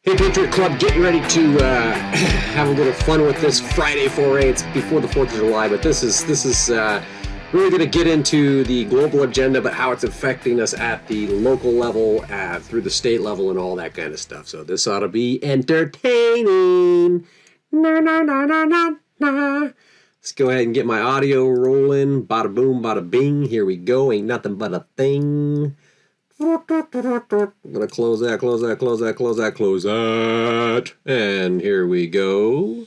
Hey, Patriot Club, getting ready to have a little fun with this Friday foray. It's before the 4th of July, but this is really going to get into the global agenda, but how it's affecting us at the local level, through the state level, and all that kind of stuff. So this ought to be entertaining. Na, na, na, na, na, na. Let's go ahead and get my audio rolling. Bada boom, bada bing. Here we go. Ain't nothing but a thing. I'm gonna close that. And here we go.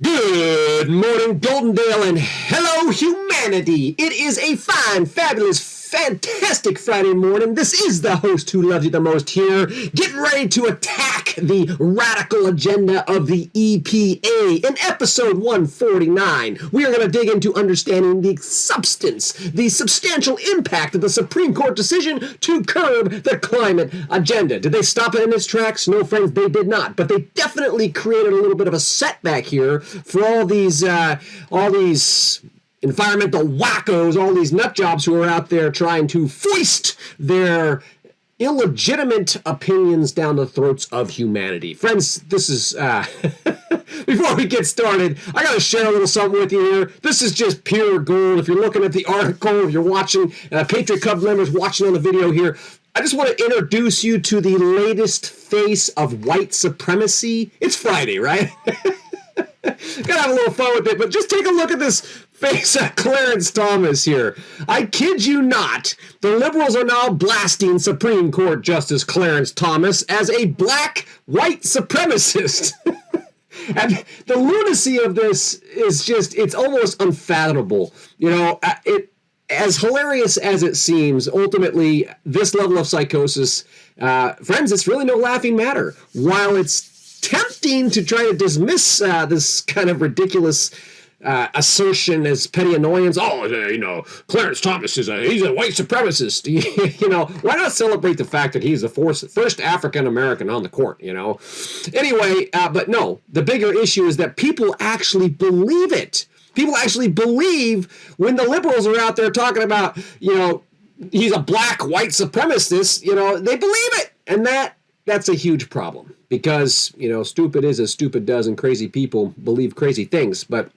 Good morning, Goldendale, and hello, humanity. It is a fine, fabulous, fantastic Friday morning. This is the host who loves you the most here, getting ready to attack the radical agenda of the EPA. In episode 149, we are going to dig into understanding the substance, the substantial impact of the Supreme Court decision to curb the climate agenda. Did they stop it in its tracks? No, friends, they did not. But they definitely created a little bit of a setback here for all these environmental wackos, all these nut jobs who are out there trying to foist their illegitimate opinions down the throats of humanity. Friends, this is, before we get started, I got to share a little something with you here. This is just pure gold. If you're looking at the article, if you're watching, Patriot Club members watching on the video here, I just want to introduce you to the latest face of white supremacy. It's Friday, right? Gotta have a little fun with it, but just take a look at this face of Clarence Thomas here. I kid you not, the liberals are now blasting Supreme Court Justice Clarence Thomas as a black white supremacist. And the lunacy of this is just, it's almost unfathomable. You know, as hilarious as it seems, ultimately, this level of psychosis, friends, it's really no laughing matter. While it's tempting to try to dismiss this kind of ridiculous assertion as petty annoyance. Oh, you know, Clarence Thomas he's a white supremacist. You know, why not celebrate the fact that he's the first African American on the court? You know, anyway, but no, the bigger issue is that people actually believe it. People actually believe when the liberals are out there talking about, you know, he's a black white supremacist. You know, they believe it, and that's a huge problem. Because, you know, stupid is as stupid does, and crazy people believe crazy things. But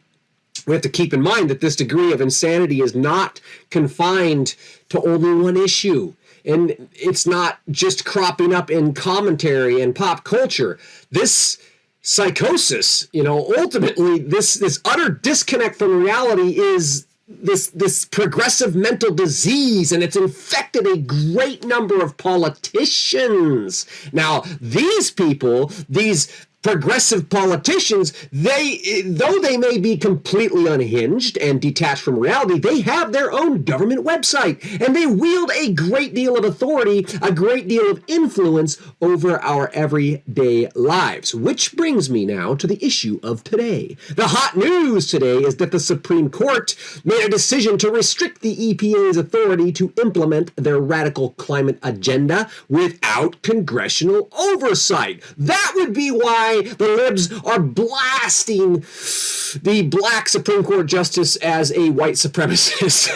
we have to keep in mind that this degree of insanity is not confined to only one issue. And it's not just cropping up in commentary and pop culture. This psychosis, you know, ultimately, this utter disconnect from reality is this progressive mental disease, and it's infected a great number of politicians. Now, these people, these progressive politicians, though they may be completely unhinged and detached from reality, they have their own government website, and they wield a great deal of authority, a great deal of influence over our everyday lives. Which brings me now to the issue of today. The hot news today is that the Supreme Court made a decision to restrict the EPA's authority to implement their radical climate agenda without congressional oversight. That would be why the libs are blasting the black Supreme Court justice as a white supremacist.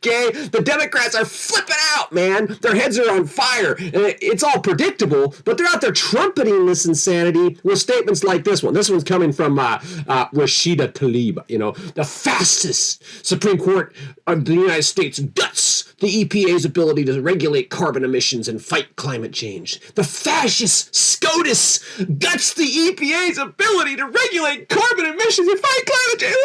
Okay? The Democrats are flipping out, man. Their heads are on fire. And it's all predictable, but they're out there trumpeting this insanity with statements like this one. This one's coming from Rashida Tlaib. You know, the fascist Supreme Court of the United States guts the EPA's ability to regulate carbon emissions and fight climate change. The fascist SCOTUS guts the EPA's ability to regulate carbon emissions and fight climate change.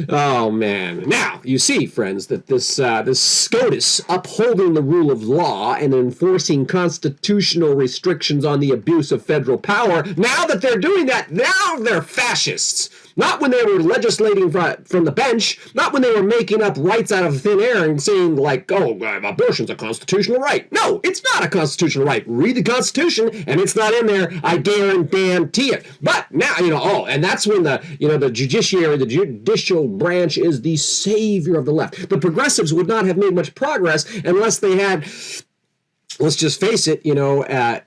Oh, man. Now, you see, friends, that this SCOTUS upholding the rule of law and enforcing constitutional restrictions on the abuse of federal power, now that they're doing that, now they're fascists. Not when they were legislating from the bench, not when they were making up rights out of thin air and saying, like, oh, abortion's a constitutional right. No, it's not a constitutional right. Read the Constitution, and it's not in there. I guarantee it. But now, you know, oh, and that's when the judiciary, the judicial branch is the savior of the left. The progressives would not have made much progress unless they had, let's just face it, you know, a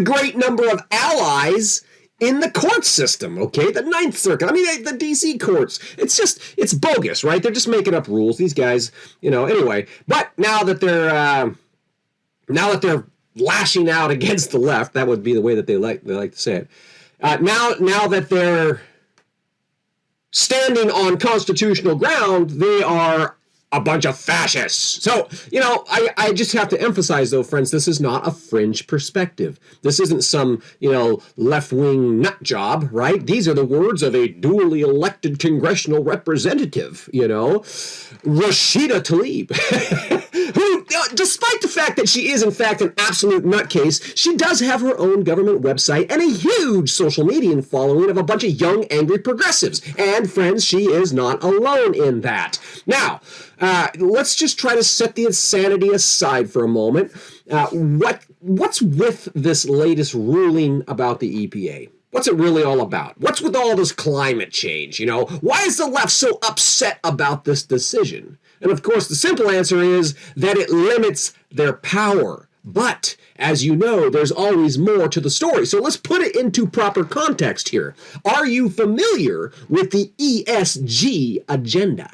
great number of allies in the court system, okay? The Ninth Circuit, I mean, the DC courts. It's bogus, right? They're just making up rules, these guys, anyway. But now that they're lashing out against the left, that would be the way that they like to say it. Now that they're standing on constitutional ground, they are a bunch of fascists. So, I just have to emphasize, though, friends, this is not a fringe perspective. This isn't some, left-wing nut job, right? These are the words of a duly elected congressional representative, Rashida Tlaib, who, despite the fact that she is, in fact, an absolute nutcase, she does have her own government website and a huge social media following of a bunch of young, angry progressives. And, friends, she is not alone in that. Now, let's just try to set the insanity aside for a moment. What's with this latest ruling about the EPA? What's it really all about? What's with all this climate change? Why is the left so upset about this decision? And of course, the simple answer is that it limits their power. But, as you know, there's always more to the story. So let's put it into proper context here. Are you familiar with the ESG agenda?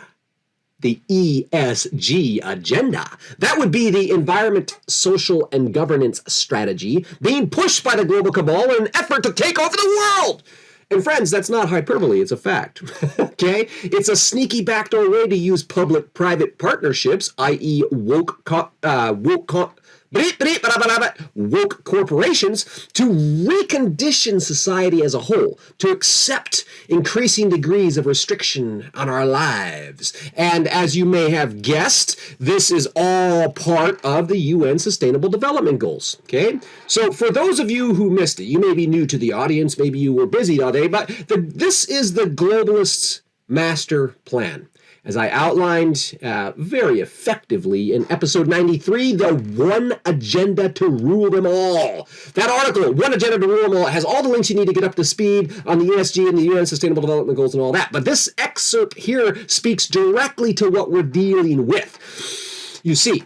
The ESG agenda. That would be the environment, social, and governance strategy being pushed by the global cabal in an effort to take over the world. And friends, that's not hyperbole, it's a fact, okay? It's a sneaky backdoor way to use public-private partnerships, i.e. woke corporations, to recondition society as a whole, to accept increasing degrees of restriction on our lives. And as you may have guessed, this is all part of the UN Sustainable Development Goals, okay? So for those of you who missed it, you may be new to the audience, maybe you were busy all day, but this is the Globalists' master plan. As I outlined very effectively in episode 93, the One Agenda to Rule Them All. That article, One Agenda to Rule Them All, has all the links you need to get up to speed on the ESG and the UN Sustainable Development Goals and all that. But this excerpt here speaks directly to what we're dealing with. You see,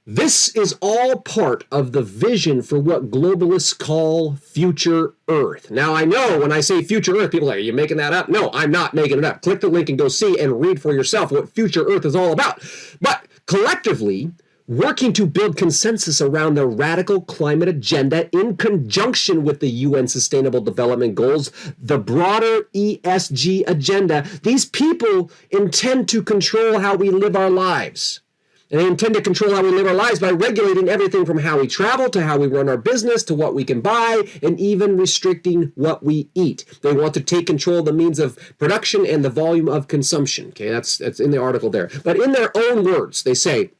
this is all part of the vision for what globalists call future Earth. Now, I know when I say future Earth, people are like, are you making that up? No, I'm not making it up. Click the link and go see and read for yourself what future Earth is all about. But collectively, working to build consensus around the radical climate agenda in conjunction with the UN Sustainable Development Goals, the broader ESG agenda, these people intend to control how we live our lives. And they intend to control how we live our lives by regulating everything from how we travel to how we run our business to what we can buy and even restricting what we eat. They want to take control of the means of production and the volume of consumption. Okay, that's in the article there. But in their own words, they say,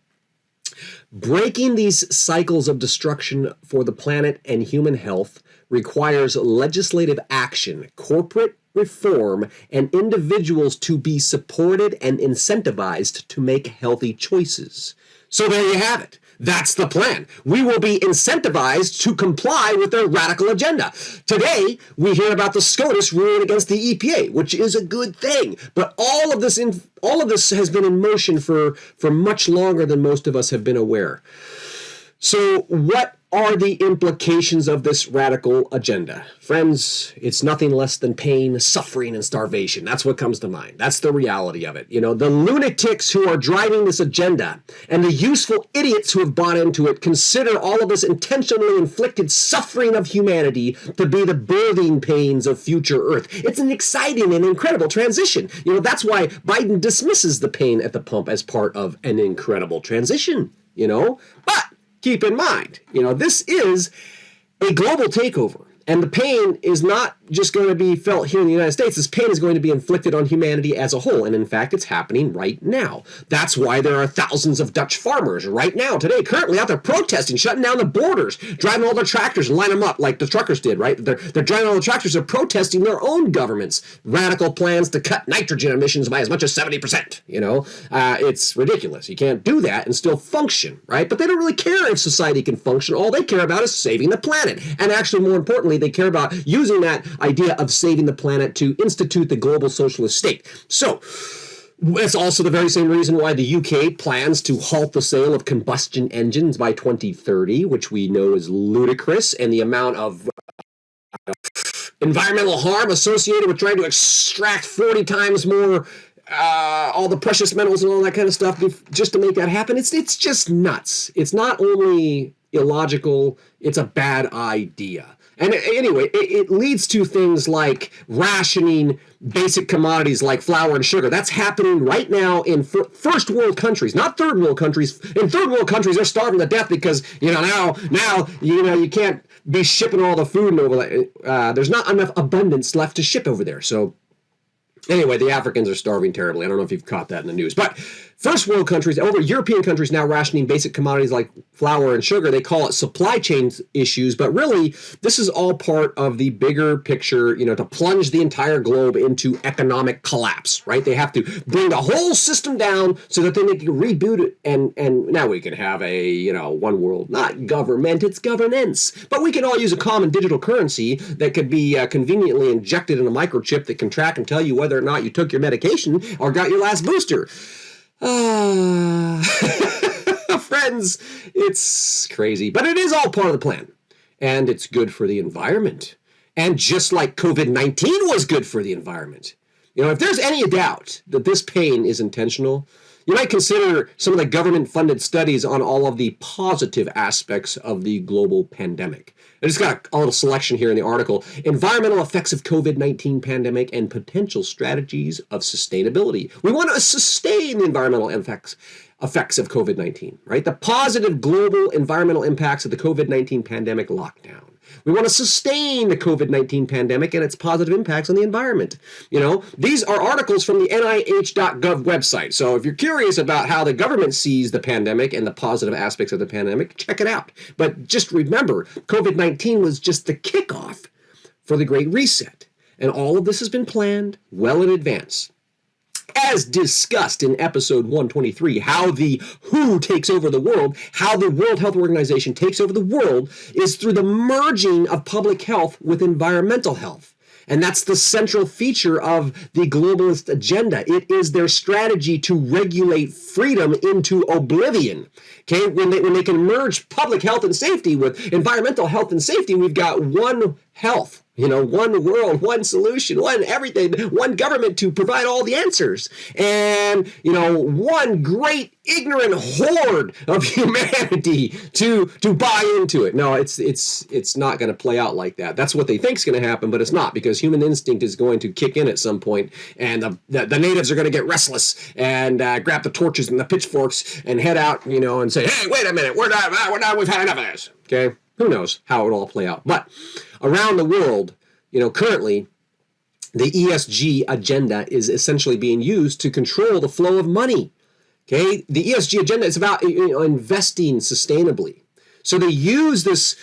breaking these cycles of destruction for the planet and human health requires legislative action, corporate reform, and individuals to be supported and incentivized to make healthy choices. So there you have it. That's the plan. We will be incentivized to comply with their radical agenda. Today, we hear about the SCOTUS ruling against the EPA, which is a good thing. But all of this has been in motion for much longer than most of us have been aware. So what are the implications of this radical agenda? Friends, it's nothing less than pain, suffering, and starvation. That's what comes to mind. That's the reality of it. The lunatics who are driving this agenda and the useful idiots who have bought into it consider all of this intentionally inflicted suffering of humanity to be the birthing pains of future Earth. It's an exciting and incredible transition. That's why Biden dismisses the pain at the pump as part of an incredible transition, But keep in mind, this is a global takeover, and the pain is not just going to be felt here in the United States. This pain is going to be inflicted on humanity as a whole, and in fact, it's happening right now. That's why there are thousands of Dutch farmers right now, today, currently out there protesting, shutting down the borders, driving all their tractors and line them up like the truckers did, right? They're driving all the tractors, they're protesting their own government's radical plans to cut nitrogen emissions by as much as 70%, It's ridiculous. You can't do that and still function, right? But they don't really care if society can function. All they care about is saving the planet. And actually, more importantly, they care about using that idea of saving the planet to institute the global socialist state. So it's also the very same reason why the UK plans to halt the sale of combustion engines by 2030, which we know is ludicrous, and the amount of environmental harm associated with trying to extract 40 times more all the precious metals and all that kind of stuff just to make that happen. It's just nuts. It's not only illogical, it's a bad idea. And anyway, it leads to things like rationing basic commodities like flour and sugar. That's happening right now in first world countries, not third world countries. In third world countries, they're starving to death because now you can't be shipping all the food over. There's not enough abundance left to ship over there. So anyway, the Africans are starving terribly. I don't know if you've caught that in the news. But first world countries, over European countries now rationing basic commodities like flour and sugar. They call it supply chain issues. But really, this is all part of the bigger picture, to plunge the entire globe into economic collapse, right? They have to bring the whole system down so that then they can reboot it. And now we can have a, one world, not government, it's governance. But we can all use a common digital currency that could be conveniently injected in a microchip that can track and tell you whether or not you took your medication or got your last booster. Friends, it's crazy, but it is all part of the plan, and it's good for the environment. And just like COVID-19 was good for the environment, if there's any doubt that this pain is intentional, you might consider some of the government-funded studies on all of the positive aspects of the global pandemic. I just got a little selection here in the article. Environmental effects of COVID-19 pandemic and potential strategies of sustainability. We want to sustain the environmental effects of COVID-19, right? The positive global environmental impacts of the COVID-19 pandemic lockdown. We want to sustain the COVID-19 pandemic and its positive impacts on the environment. These are articles from the NIH.gov website. So if you're curious about how the government sees the pandemic and the positive aspects of the pandemic, check it out. But just remember, COVID-19 was just the kickoff for the Great Reset. And all of this has been planned well in advance. As discussed in episode 123, how the WHO takes over the world, how the World Health Organization takes over the world is through the merging of public health with environmental health. And that's the central feature of the globalist agenda. It is their strategy to regulate freedom into oblivion. Okay, when they can merge public health and safety with environmental health and safety, we've got one health. One world, one solution, one everything, one government to provide all the answers. And, one great ignorant horde of humanity to buy into it. No, it's not going to play out like that. That's what they think is going to happen, but it's not, because human instinct is going to kick in at some point, and the natives are going to get restless and grab the torches and the pitchforks and head out, and say, hey, wait a minute, we've had enough of this. Okay? Who knows how it'll all play out. But around the world, currently, the ESG agenda is essentially being used to control the flow of money. Okay, the ESG agenda is about investing sustainably. So they use this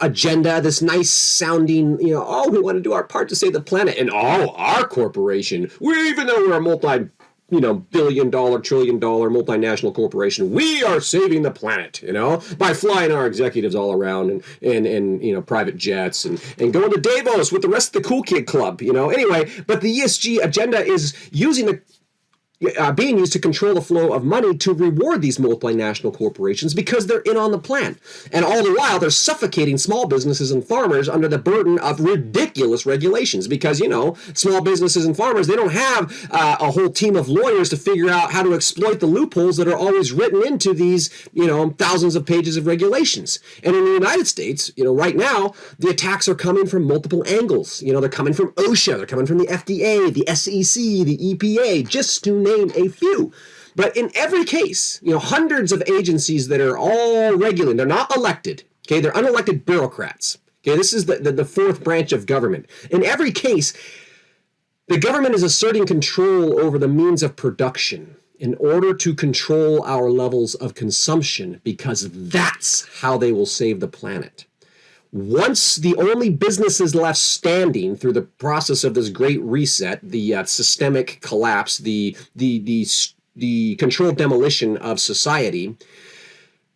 agenda, this nice sounding, we want to do our part to save the planet, and our corporation, even though we're a billion-dollar, trillion-dollar multinational corporation, we are saving the planet, by flying our executives all around and private jets and going to Davos with the rest of the cool kid club, Anyway, but the ESG agenda is being used to control the flow of money to reward these multinational corporations because they're in on the plan. And all the while, they're suffocating small businesses and farmers under the burden of ridiculous regulations because, small businesses and farmers, they don't have a whole team of lawyers to figure out how to exploit the loopholes that are always written into these, thousands of pages of regulations. And in the United States, right now, the attacks are coming from multiple angles. They're coming from OSHA, they're coming from the FDA, the SEC, the EPA, just to name a few. But in every case, hundreds of agencies that are all regulated, they're not elected. Okay, they're unelected bureaucrats. Okay, this is the fourth branch of government. In every case, the government is asserting control over the means of production in order to control our levels of consumption, because that's how they will save the planet. Once the only businesses left standing through the process of this great reset, the systemic collapse, the controlled demolition of society,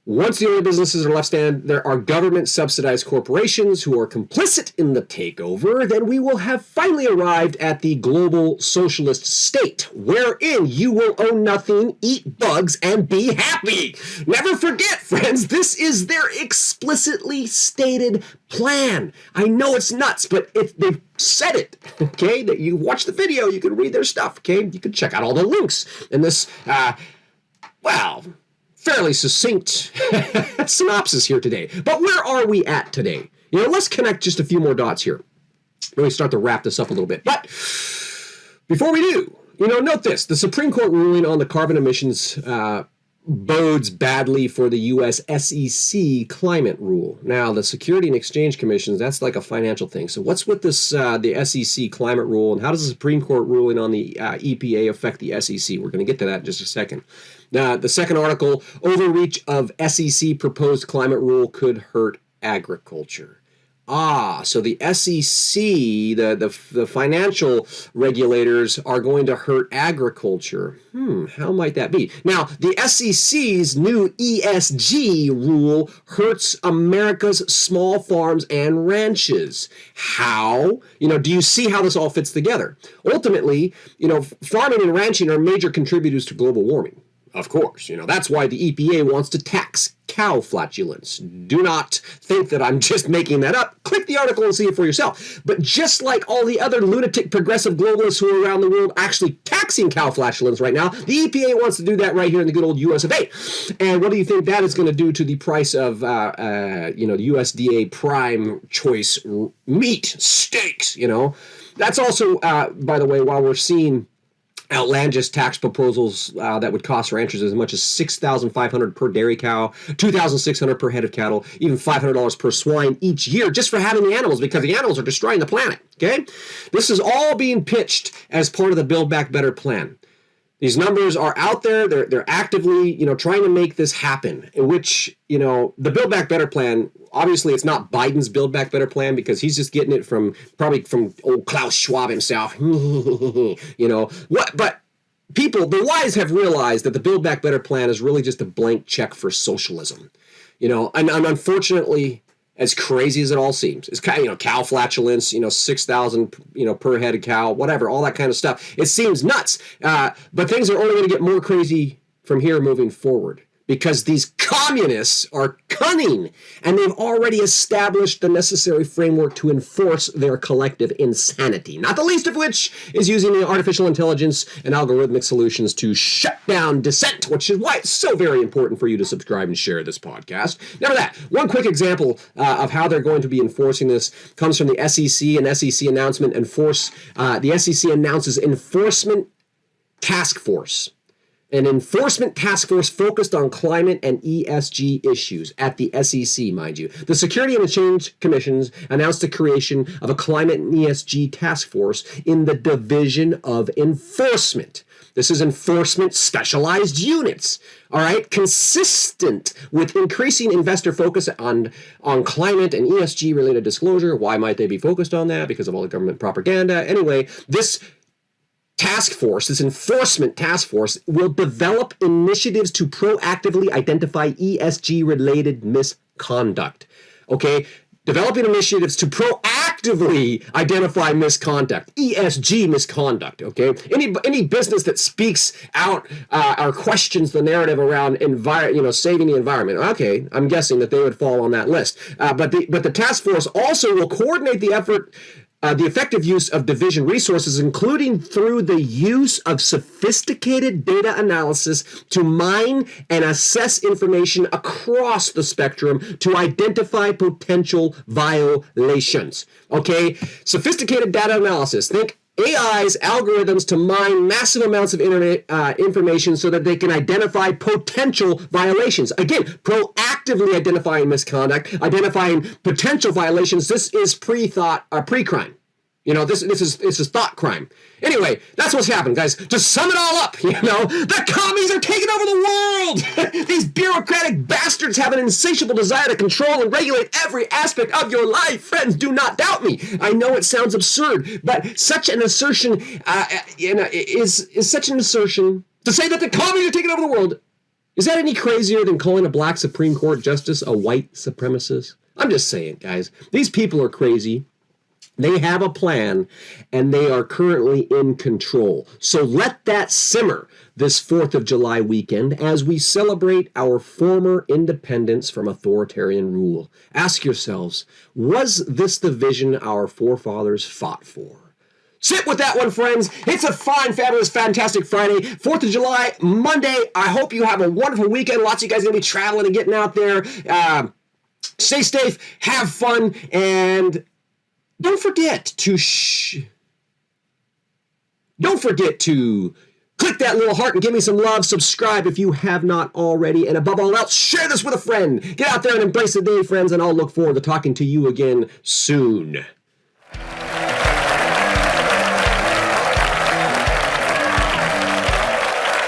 Once the only businesses are left standing, there are government-subsidized corporations who are complicit in the takeover, then we will have finally arrived at the global socialist state, wherein you will own nothing, eat bugs, and be happy. Never forget, friends, this is their explicitly stated plan. I know it's nuts, but they've said it, okay? That you watch the video, you can read their stuff, okay? You can check out all the links in this, fairly succinct synopsis here today. But where are we at today? Let's connect just a few more dots here. Let me start to wrap this up a little bit. But before we do, note this. The Supreme Court ruling on the carbon emissions bodes badly for the U.S. SEC climate rule. Now, the Security and Exchange Commission, that's like a financial thing. So what's with this, the SEC climate rule, and how does the Supreme Court ruling on the EPA affect the SEC? We're going to get to that in just a second. The second article, overreach of SEC proposed climate rule could hurt agriculture. So the SEC, the financial regulators are going to hurt agriculture. How might that be? Now, the SEC's new ESG rule hurts America's small farms and ranches. How? Do you see how this all fits together? Ultimately, farming and ranching are major contributors to global warming. Of course, that's why the EPA wants to tax cow flatulence. Do not think that I'm just making that up. Click the article and see it for yourself. But just like all the other lunatic progressive globalists who are around the world actually taxing cow flatulence right now, the EPA wants to do that right here in the good old US of A. And what do you think that is going to do to the price of, the USDA prime choice meat, steaks, That's also, by the way, while we're seeing outlandish tax proposals that would cost ranchers as much as $6,500 per dairy cow, $2,600 per head of cattle, even $500 per swine each year just for having the animals, because the animals are destroying the planet. Okay, this is all being pitched as part of the Build Back Better plan. These numbers are out there. They're actively, trying to make this happen. In which, the Build Back Better plan. Obviously, it's not Biden's Build Back Better plan because he's just getting it probably from old Klaus Schwab himself. But people, the wise have realized that the Build Back Better plan is really just a blank check for socialism. And unfortunately, as crazy as it all seems, it's kind of, cow flatulence, 6,000, per head of cow, whatever, all that kind of stuff. It seems nuts, but things are only going to get more crazy from here moving forward. Because these communists are cunning, and they've already established the necessary framework to enforce their collective insanity, not the least of which is using the artificial intelligence and algorithmic solutions to shut down dissent, which is why it's so very important for you to subscribe and share this podcast. Now that, one quick example of how they're going to be enforcing this comes from the SEC, an SEC announcement. The SEC announces Enforcement Task Force. An enforcement task force focused on climate and ESG issues at the SEC, mind you. The Security and Exchange Commission announced the creation of a climate and ESG task force in the Division of Enforcement. This is enforcement specialized units, all right, consistent with increasing investor focus on climate and ESG-related disclosure. Why might they be focused on that? Because of all the government propaganda. Anyway, this enforcement task force will develop initiatives to proactively identify ESG-related misconduct. Okay? Developing initiatives to proactively identify misconduct, ESG misconduct, okay? Any business that speaks out or questions the narrative around saving the environment, okay, I'm guessing that they would fall on that list. But the task force also will coordinate the effort, the effective use of division resources, including through the use of sophisticated data analysis to mine and assess information across the spectrum to identify potential violations. Okay, sophisticated data analysis. Think AI's algorithms to mine massive amounts of internet information so that they can identify potential violations. Again, proactively identifying misconduct, identifying potential violations. This is pre-crime. This is thought crime. Anyway, that's what's happened, guys. To sum it all up, the commies are taking over the world. These bureaucratic bastards have an insatiable desire to control and regulate every aspect of your life. Friends, do not doubt me. I know it sounds absurd, but such an assertion is such an assertion to say that the commies are taking over the world Is that any crazier than calling a black Supreme Court justice a white supremacist? I'm just saying, guys. These people are crazy. They have a plan, and they are currently in control. So let that simmer this 4th of July weekend as we celebrate our former independence from authoritarian rule. Ask yourselves, was this the vision our forefathers fought for? Sit with that one, friends. It's a fine, fabulous, fantastic Friday, 4th of July, Monday. I hope you have a wonderful weekend. Lots of you guys are going to be traveling and getting out there. Stay safe, have fun, and don't forget to click that little heart and give me some love. Subscribe if you have not already. And above all else, share this with a friend. Get out there and embrace the day, friends, and I'll look forward to talking to you again soon.